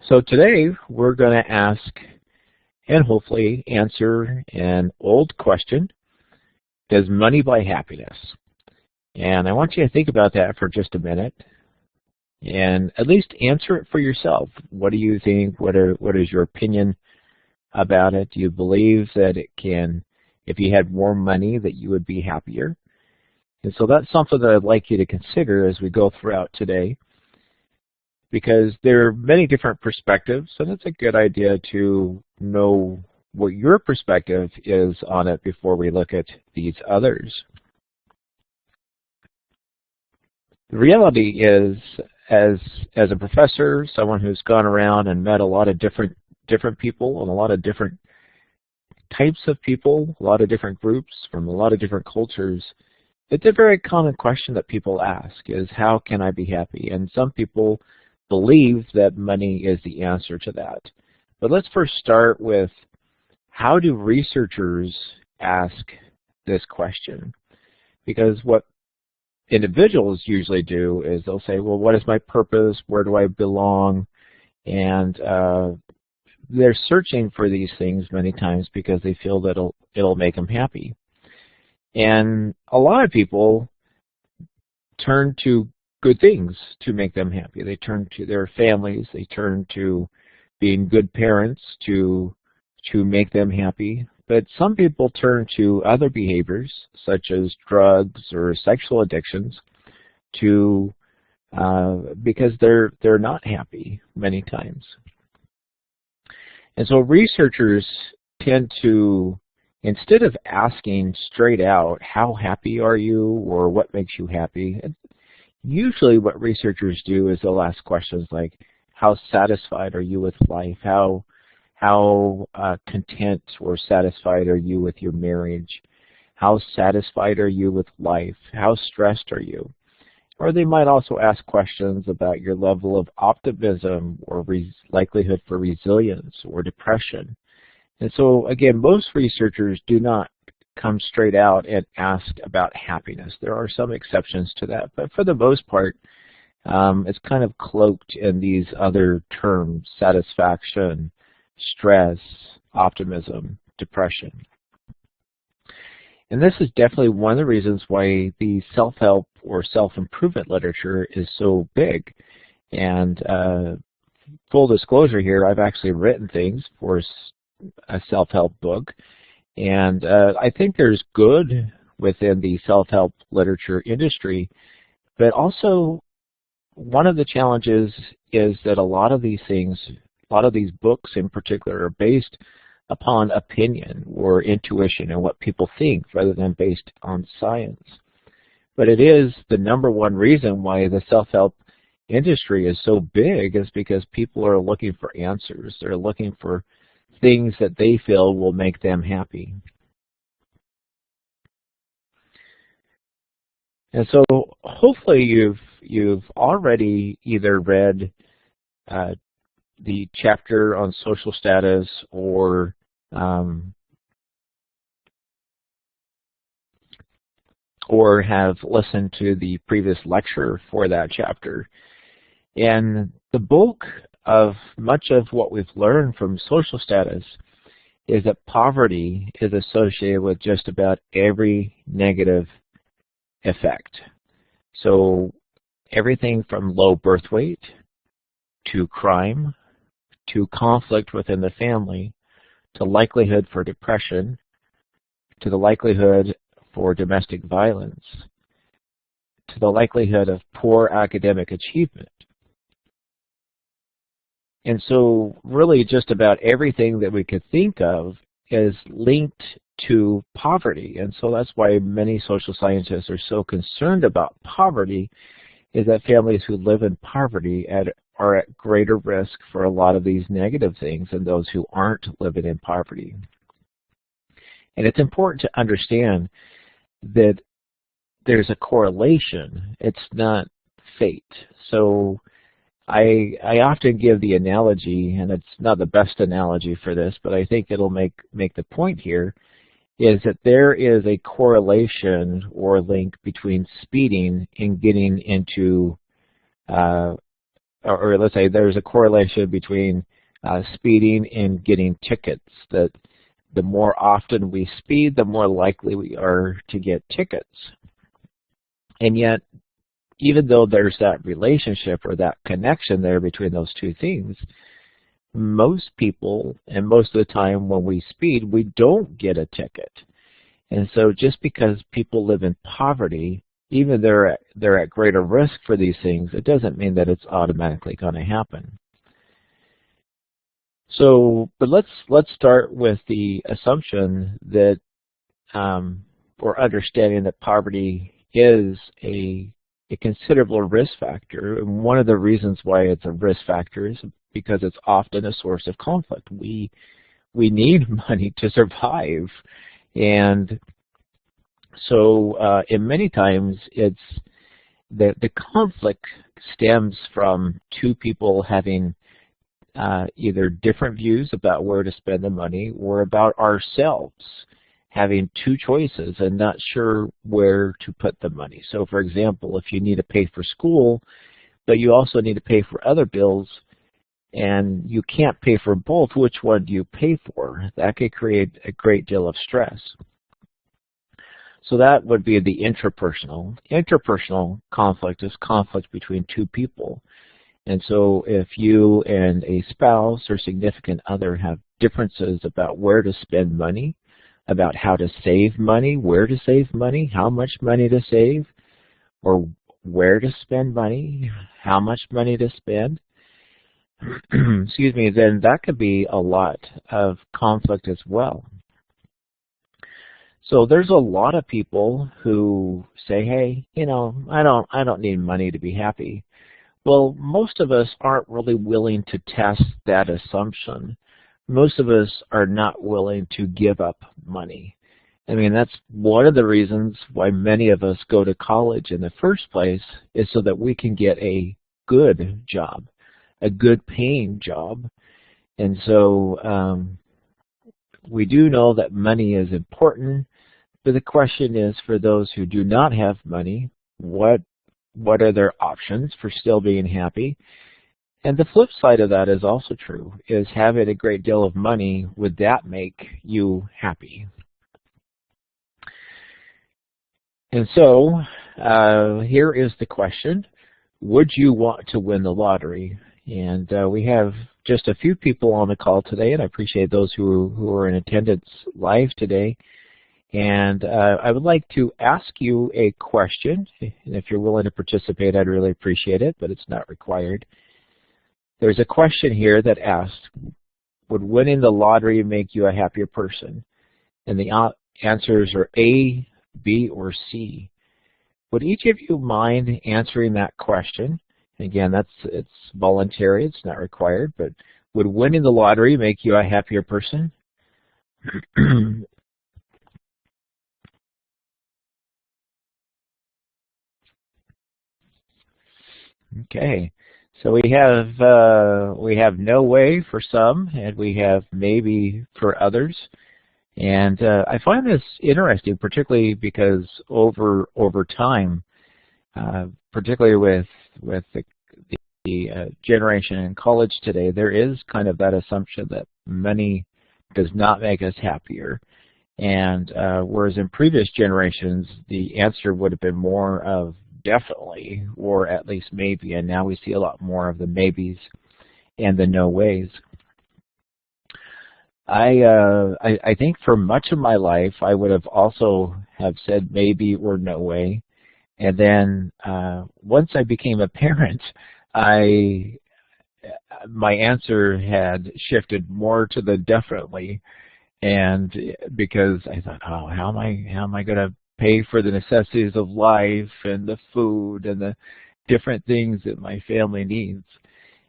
So today we're going to ask and hopefully answer an old question: does money buy happiness? And I want you to think about that for just a minute and at least answer it for yourself. What do you think? What is your opinion about it? Do you believe that it can, if you had more money, that you would be happier? And so that's something that I'd like you to consider as we go throughout today, because there are many different perspectives, and it's a good idea to know what your perspective is on it before we look at these others. The reality is, as a professor, someone who's gone around and met a lot of different people and a lot of different types of people, a lot of different groups from a lot of different cultures, it's a very common question that people ask is, how can I be happy? And some people believe that money is the answer to that. But let's first start with, how do researchers ask this question? Because what individuals usually do is they'll say, well, what is my purpose? Where do I belong? And they're searching for these things many times because they feel that it'll make them happy. And a lot of people turn to good things to make them happy. They turn to their families. They turn to being good parents to make them happy. But some people turn to other behaviors, such as drugs or sexual addictions, because they're not happy many times. And so researchers tend to, instead of asking straight out, how happy are you, or what makes you happy, usually what researchers do is they'll ask questions like, how satisfied are you with life? How content or satisfied are you with your marriage? How satisfied are you with life? How stressed are you? Or they might also ask questions about your level of optimism or likelihood for resilience or depression. And so again, most researchers do not come straight out and ask about happiness. There are some exceptions to that, but for the most part, it's kind of cloaked in these other terms: satisfaction, stress, optimism, depression. And this is definitely one of the reasons why the self-help or self-improvement literature is so big. And full disclosure here, I've actually written things for a self-help book. And I think there's good within the self-help literature industry, but also one of the challenges is that a lot of these things, a lot of these books in particular, are based upon opinion or intuition and what people think rather than based on science. But it is the #1 reason why the self-help industry is so big, is because people are looking for answers. They're looking for things that they feel will make them happy. And so hopefully you've already either read the chapter on social status or have listened to the previous lecture for that chapter. And the bulk of much of what we've learned from social status is that poverty is associated with just about every negative effect. So everything from low birth weight to crime to conflict within the family to likelihood for depression to the likelihood for domestic violence to the likelihood of poor academic achievement. And so really just about everything that we could think of is linked to poverty. And so that's why many social scientists are so concerned about poverty, is that families who live in poverty are at greater risk for a lot of these negative things than those who aren't living in poverty. And it's important to understand that there's a correlation. It's not fate. So I often give the analogy, and it's not the best analogy for this, but I think it'll make the point here, is that there is a correlation or link between speeding and getting into a or let's say there's a correlation between speeding and getting tickets, that the more often we speed, the more likely we are to get tickets. And yet, even though there's that relationship or that connection there between those two things, most people, and most of the time when we speed, we don't get a ticket. And so just because people live in poverty, even they're at greater risk for these things, it doesn't mean that it's automatically going to happen. So, but let's start with the assumption that or understanding that poverty is a considerable risk factor. And one of the reasons why it's a risk factor is because it's often a source of conflict. We need money to survive, and so in many times it's the conflict stems from two people having either different views about where to spend the money, or about ourselves having two choices and not sure where to put the money. So for example, if you need to pay for school, but you also need to pay for other bills, and you can't pay for both, which one do you pay for? That could create a great deal of stress. So that would be the intrapersonal. Interpersonal conflict is conflict between two people. And so if you and a spouse or significant other have differences about where to spend money, about how to save money, where to save money, how much money to save, or where to spend money, how much money to spend, excuse me, then that could be a lot of conflict as well. So there's a lot of people who say, hey, you know, I don't need money to be happy. Well, most of us aren't really willing to test that assumption. Most of us are not willing to give up money. I mean, that's one of the reasons why many of us go to college in the first place, is so that we can get a good job, a good paying job. And so we do know that money is important, but the question is, for those who do not have money, what are their options for still being happy? And the flip side of that is also true, is having a great deal of money, would that make you happy? And so here is the question: would you want to win the lottery? And we have just a few people on the call today, and I appreciate those who are in attendance live today. And I would like to ask you a question, and if you're willing to participate, I'd really appreciate it, but it's not required. There's a question here that asks, would winning the lottery make you a happier person? And the answers are A, B, or C. Would each of you mind answering that question? Again, it's voluntary, it's not required, but would winning the lottery make you a happier person? Okay, so we have no way for some, and we have maybe for others. And I find this interesting, particularly because over time, particularly with the generation in college today, there is kind of that assumption that money does not make us happier. And whereas in previous generations, the answer would have been more of definitely, or at least maybe, and now we see a lot more of the maybes and the no ways. I think for much of my life, I would have also have said maybe or no way. And then once I became a parent, my answer had shifted more to the definitely, and because I thought, oh, how am I going to pay for the necessities of life and the food and the different things that my family needs?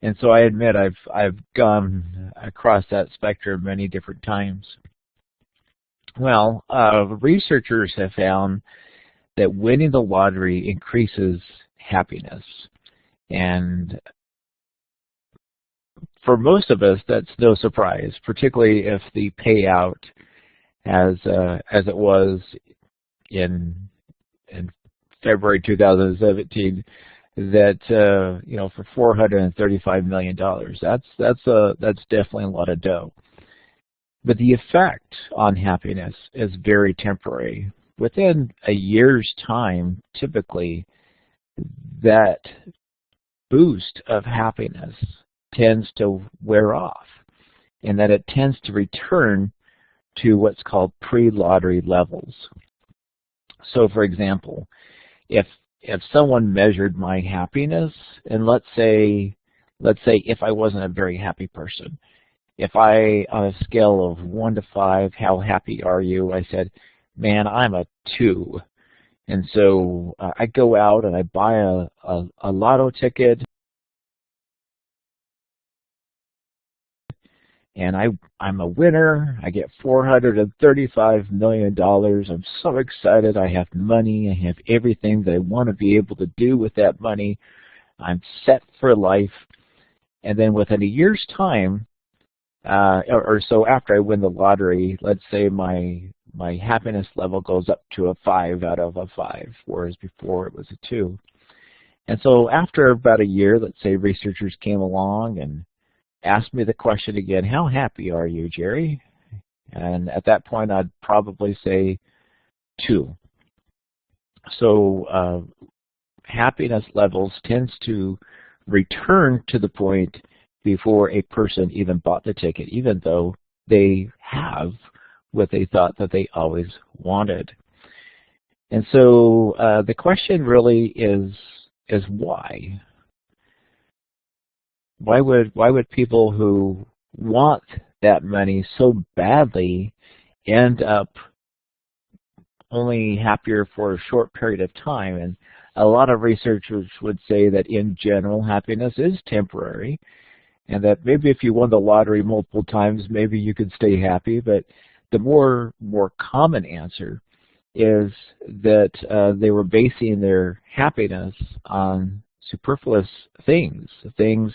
And so I admit I've gone across that spectrum many different times. Well, researchers have found that winning the lottery increases happiness. And for most of us, that's no surprise, particularly if the payout, as it was in February 2017, that for $435 million. That's definitely a lot of dough. But the effect on happiness is very temporary. Within a year's time, typically, that boost of happiness tends to wear off, and that it tends to return to what's called pre-lottery levels. So, for example, if someone measured my happiness, and let's say if I wasn't a very happy person, if I, on a scale of 1 to 5, how happy are you? I said, man, I'm a 2. And so I go out and I buy a lotto ticket, and I'm a winner. I get $435 million. I'm so excited. I have money. I have everything that I want to be able to do with that money. I'm set for life. And then within a year's time, or so after I win the lottery, let's say my happiness level goes up to a 5 out of a 5, whereas before it was a 2. And so after about a year, let's say researchers came along and asked me the question again, how happy are you, Jerry? And at that point, I'd probably say 2. So happiness levels tends to return to the point before a person even bought the ticket, even though they have what they thought that they always wanted. And so the question really is why? Why would people who want that money so badly end up only happier for a short period of time? And a lot of researchers would say that in general happiness is temporary, and that maybe if you won the lottery multiple times, maybe you could stay happy. But the more common answer is that they were basing their happiness on superfluous things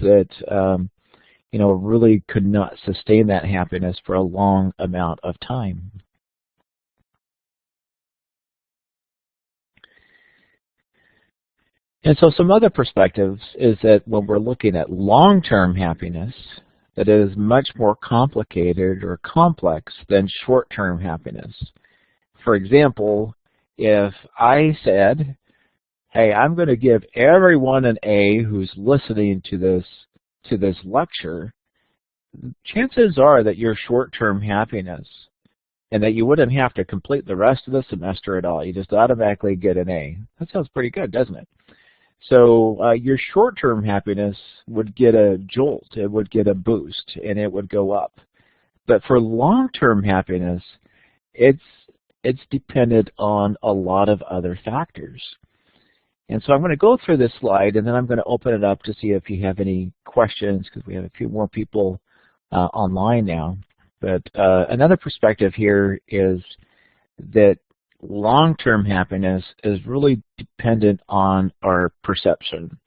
that really could not sustain that happiness for a long amount of time. And so some other perspectives is that when we're looking at long-term happiness, that is much more complicated or complex than short-term happiness. For example, if I said, hey, I'm going to give everyone an A who's listening to this lecture, chances are that your short-term happiness, and that you wouldn't have to complete the rest of the semester at all, you just automatically get an A. That sounds pretty good, doesn't it? So your short-term happiness would get a jolt, it would get a boost, and it would go up. But for long-term happiness, it's dependent on a lot of other factors. And so I'm going to go through this slide, and then I'm going to open it up to see if you have any questions, because we have a few more people online now. But another perspective here is that long-term happiness is really dependent on our perception,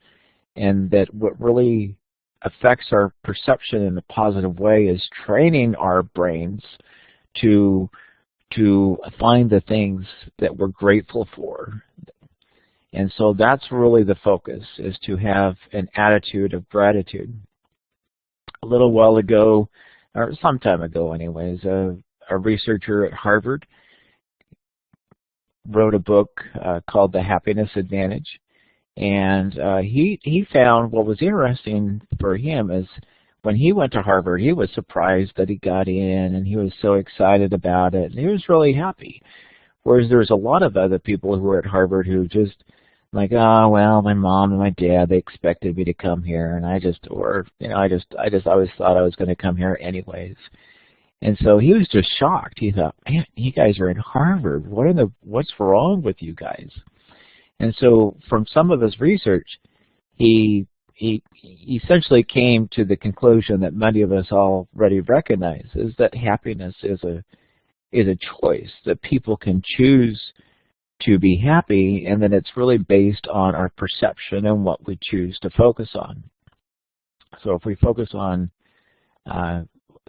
and that what really affects our perception in a positive way is training our brains to find the things that we're grateful for. And so that's really the focus, is to have an attitude of gratitude. A little while ago, or some time ago anyways, a researcher at Harvard wrote a book called The Happiness Advantage. And he found what was interesting for him is when he went to Harvard, he was surprised that he got in, and he was so excited about it, and he was really happy. Whereas there's a lot of other people who were at Harvard who just like, oh, well, my mom and my dad, they expected me to come here, and I just always thought I was going to come here anyways. And so he was just shocked. He thought, man, you guys are at Harvard. What's wrong with you guys? And so from some of his research, he essentially came to the conclusion that many of us already recognize, is that happiness is a choice, that people can choose to be happy, and that it's really based on our perception and what we choose to focus on. So if we focus on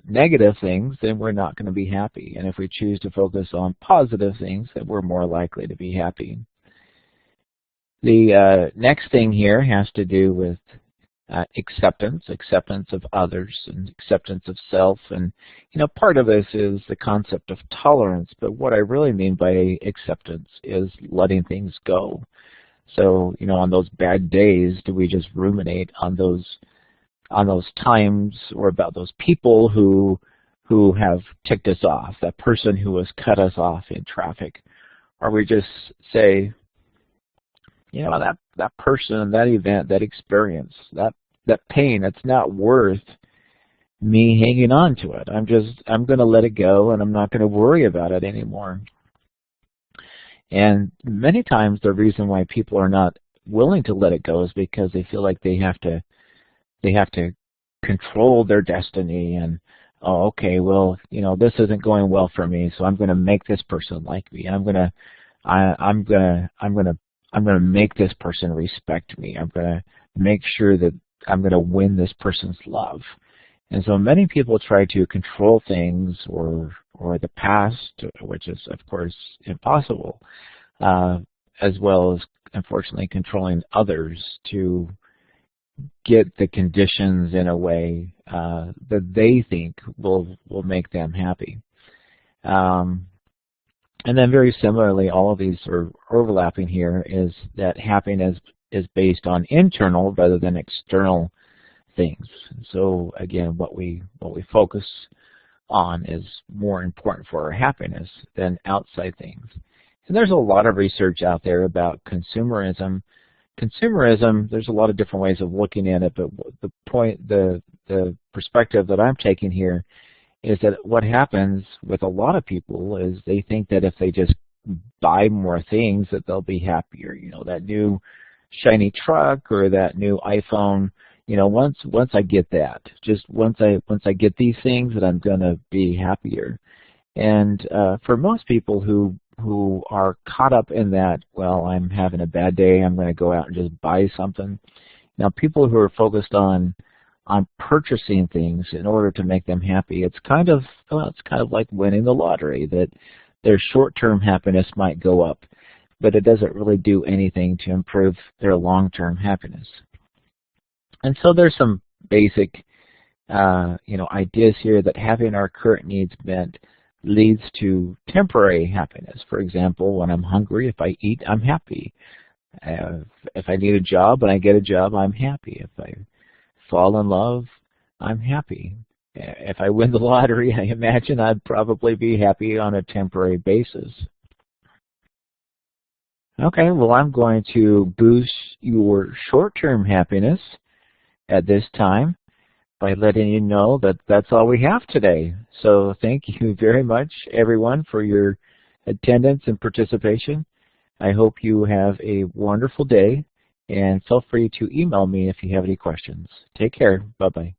negative things, then we're not going to be happy. And if we choose to focus on positive things, then we're more likely to be happy. The next thing here has to do with acceptance of others and acceptance of self. And, part of this is the concept of tolerance, but what I really mean by acceptance is letting things go. So, on those bad days, do we just ruminate on those times or about those people who have ticked us off, that person who has cut us off in traffic? Or we just say, that person, that event, that experience, that pain, it's not worth me hanging on to it. I'm going to let it go, and I'm not going to worry about it anymore. And many times the reason why people are not willing to let it go is because they feel like they have to control their destiny, and okay, well, this isn't going well for me, so I'm going to make this person like me. I'm going to make this person respect me. I'm going to make sure that I'm going to win this person's love. And so many people try to control things or the past, which is, of course, impossible, as well as, unfortunately, controlling others to get the conditions in a way that they think will make them happy. And then very similarly, all of these are overlapping here, is that happiness is based on internal rather than external things. So again, what we focus on is more important for our happiness than outside things. And there's a lot of research out there about consumerism. Consumerism, there's a lot of different ways of looking at it, but the perspective that I'm taking here is that what happens with a lot of people is they think that if they just buy more things that they'll be happier. That new shiny truck or that new iPhone, once I get that, just once I get these things, that I'm going to be happier. And for most people who are caught up in that, well, I'm having a bad day, I'm going to go out and just buy something. Now, people who are focused on purchasing things in order to make them happy, it's kind of like winning the lottery, that their short-term happiness might go up, but it doesn't really do anything to improve their long-term happiness. And so there's some basic ideas here that having our current needs met leads to temporary happiness. For example, when I'm hungry, if I eat, I'm happy. If I need a job and I get a job, I'm happy. If I fall in love, I'm happy. If I win the lottery, I imagine I'd probably be happy on a temporary basis. Okay, well, I'm going to boost your short-term happiness at this time by letting you know that that's all we have today. So thank you very much, everyone, for your attendance and participation. I hope you have a wonderful day, and feel free to email me if you have any questions. Take care. Bye-bye.